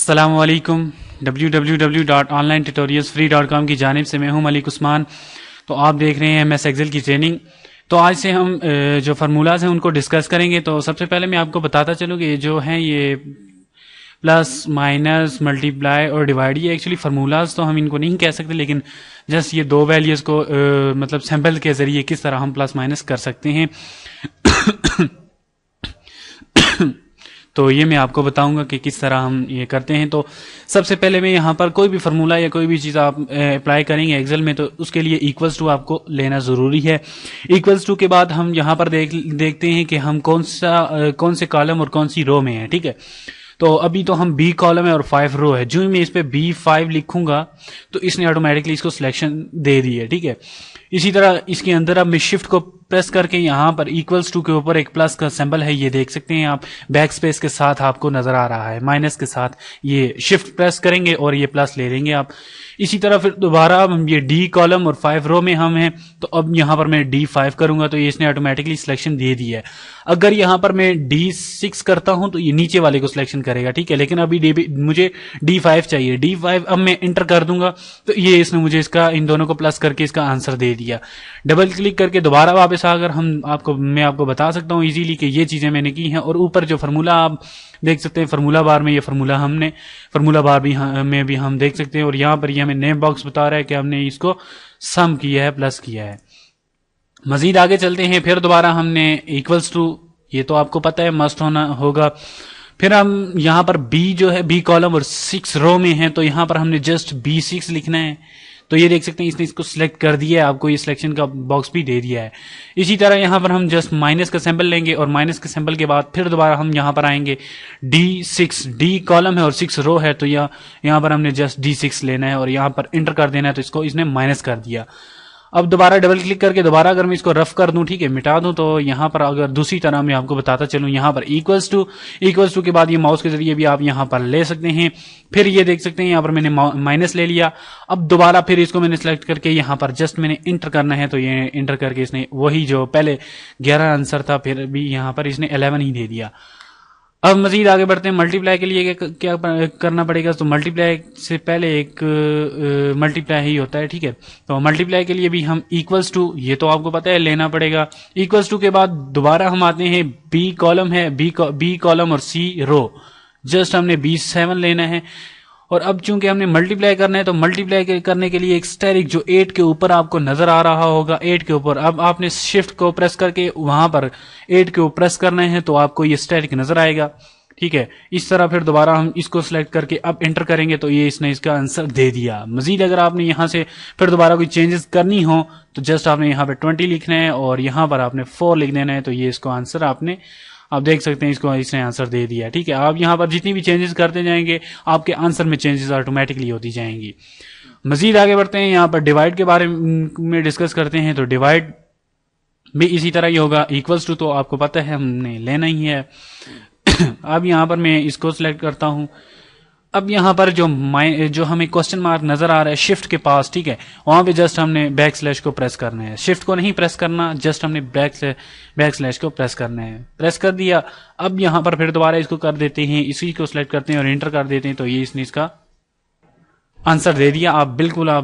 अस्सलामुअलैकुम www.onlinetutorialsfree.com की जानिब से मैं हूं मलिक उस्मान। तो आप देख रहे हैं एमएस एक्सेल की ट्रेनिंग। तो आज से हम जो फार्मूलाज हैं उनको डिस्कस करेंगे। तो सबसे पहले मैं आपको बताता चलूँ कि जो हैं ये प्लस माइनस मल्टीप्लाई और डिवाइड, ये एक्चुअली फार्मूलाज तो हम इनको नहीं कह सकते, लेकिन जस्ट ये दो वैल्यूज़ को मतलब सैम्पल के ज़रिए किस तरह हम प्लस माइनस कर सकते हैं तो ये मैं आपको बताऊंगा कि किस तरह हम ये करते हैं। तो सबसे पहले मैं यहाँ पर कोई भी फार्मूला या कोई भी चीज़ आप अप्लाई करेंगे एक्सेल में, तो उसके लिए इक्वल्स टू आपको लेना ज़रूरी है। इक्वल्स टू के बाद हम यहाँ पर देखते हैं कि हम कौन से कॉलम और कौन सी रो में है। ठीक है, तो अभी तो हम बी कॉलम है और 5 रो है। जो ही मैं इस पे B5 लिखूंगा तो इसने ऑटोमेटिकली इसको सिलेक्शन दे दी है। ठीक है, इसी तरह इसके अंदर अब मैं शिफ्ट को प्रेस करके यहाँ पर इक्वल्स टू के ऊपर एक प्लस का सिंबल है, ये देख सकते हैं आप, बैक स्पेस के साथ आपको नजर आ रहा है, माइनस के साथ ये शिफ्ट प्रेस करेंगे और ये प्लस ले लेंगे आप। इसी तरह फिर दोबारा हम ये डी कॉलम और 5 रो में हम हैं, तो अब यहाँ पर मैं D5 करूंगा तो ये इसने ऑटोमेटिकली सिलेक्शन दे दी है। अगर यहाँ पर मैं D6 करता हूं तो ये नीचे वाले को सिलेक्शन करेगा। ठीक है, लेकिन अभी मुझे D5 चाहिए। D5 अब मैं एंटर कर दूंगा तो ये इसने मुझे इसका इन दोनों को प्लस करके इसका आंसर दे दिया। डबल क्लिक करके दोबारा वापस आकर मैं आपको बता सकता हूँ इजीली कि ये चीजें मैंने की हैं। और ऊपर जो फार्मूला आप देख सकते हैं फार्मूला बार में, ये फार्मूला बार में भी हम देख सकते हैं। और यहाँ पर ये हमें नेम बॉक्स बता रहा है कि हमने इसको सम किया है, प्लस किया है। मजीद आगे चलते हैं। फिर दोबारा हमने इक्वल्स टू, ये तो आपको पता है मस्ट होगा। फिर हम यहाँ पर बी जो है बी कॉलम और 6 रो में है, तो यहाँ पर हमने जस्ट B6 लिखना है। तो ये देख सकते हैं इसने इसको सिलेक्ट कर दिया है, आपको ये सिलेक्शन का बॉक्स भी दे दिया है। इसी तरह यहाँ पर हम जस्ट माइनस का सैंपल लेंगे और माइनस के सैंपल के बाद फिर दोबारा हम यहाँ पर आएंगे D6, डी कॉलम है और 6 रो है, तो यहाँ पर हमने जस्ट D6 लेना है और यहाँ पर इंटर कर देना है, तो इसको इसने माइनस कर दिया। अब दोबारा डबल क्लिक करके दोबारा अगर मैं इसको रफ कर दूं, ठीक है, मिटा दूं, तो यहाँ पर अगर दूसरी तरह मैं आपको बताता चलूं, यहाँ पर इक्वल्स टू के बाद ये माउस के जरिए भी आप यहाँ पर ले सकते हैं। फिर ये देख सकते हैं यहाँ पर मैंने माइनस ले लिया। अब दोबारा फिर इसको मैंने सिलेक्ट करके यहाँ पर जस्ट मैंने इंटर करना है, तो ये इंटर करके इसने वही जो पहले 11 आंसर था फिर भी यहाँ पर इसने 11 ही दे दिया। अब मजीद आगे बढ़ते हैं। मल्टीप्लाई के लिए क्या करना पड़ेगा, तो मल्टीप्लाई से पहले एक मल्टीप्लाई ही होता है। ठीक है, तो मल्टीप्लाई के लिए भी हम इक्वल्स टू, ये तो आपको पता है, लेना पड़ेगा। इक्वल्स टू के बाद दोबारा हम आते हैं बी कॉलम है, बी कॉलम और C रो, जस्ट हमने B7 लेना है। और अब चूंकि हमने मल्टीप्लाई करना है, तो मल्टीप्लाई करने के लिए एक स्टेरिक जो 8 के ऊपर आपको नजर आ रहा होगा, 8 के ऊपर, अब आपने शिफ्ट को प्रेस करके वहां पर 8 के ऊपर प्रेस करना है, तो आपको ये स्टेरिक नजर आएगा। ठीक है, इस तरह फिर दोबारा हम इसको सिलेक्ट करके अब एंटर करेंगे, तो ये इसने इसका आंसर दे दिया। मजीद अगर आपने यहाँ से फिर दोबारा कोई चेंजेस करनी हो तो जस्ट आपने यहाँ पे 20 लिखना है और यहाँ पर आपने 4 लिख देना है, तो ये इसको आंसर आप देख सकते हैं इसको इसने आंसर दे दिया। ठीक है, आप यहाँ पर जितनी भी चेंजेस करते जाएंगे आपके आंसर में चेंजेस ऑटोमेटिकली होती जाएंगी। मजीद आगे बढ़ते हैं, यहाँ पर डिवाइड के बारे में डिस्कस करते हैं। तो डिवाइड भी इसी तरह ही होगा। इक्वल्स टू तो आपको पता है हमने लेना ही है। अब यहाँ पर मैं इसको सिलेक्ट करता हूँ। अब यहाँ पर जो हमें क्वेश्चन मार्क नजर आ रहा है शिफ्ट के पास, ठीक है, वहां पे जस्ट हमने बैक स्लैश को प्रेस करना है। शिफ्ट को नहीं प्रेस करना, जस्ट हमने बैक स्लैश को प्रेस करना है। प्रेस कर दिया। अब यहाँ पर फिर दोबारा इसको कर देते हैं, इसी को सिलेक्ट करते हैं और एंटर कर देते हैं, तो ये इसने इसका आंसर दे दिया। आप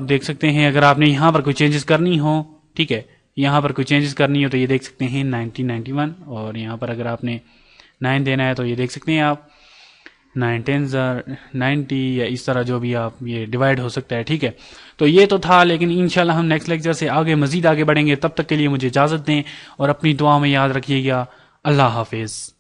देख सकते हैं अगर आपने यहाँ पर कोई चेंजेस करनी हो, ठीक है, यहाँ पर कोई चेंजेस करनी हो तो ये देख सकते हैं 1991, और यहाँ पर अगर आपने 9 देना है तो ये देख सकते हैं आप 9 10s 90, या इस तरह जो भी आप ये डिवाइड हो सकता है। ठीक है, तो ये तो था, लेकिन इंशाल्लाह हम नेक्स्ट लेक्चर से मजीद आगे बढ़ेंगे। तब तक के लिए मुझे इजाजत दें और अपनी दुआ में याद रखिएगा। अल्लाह हाफिज।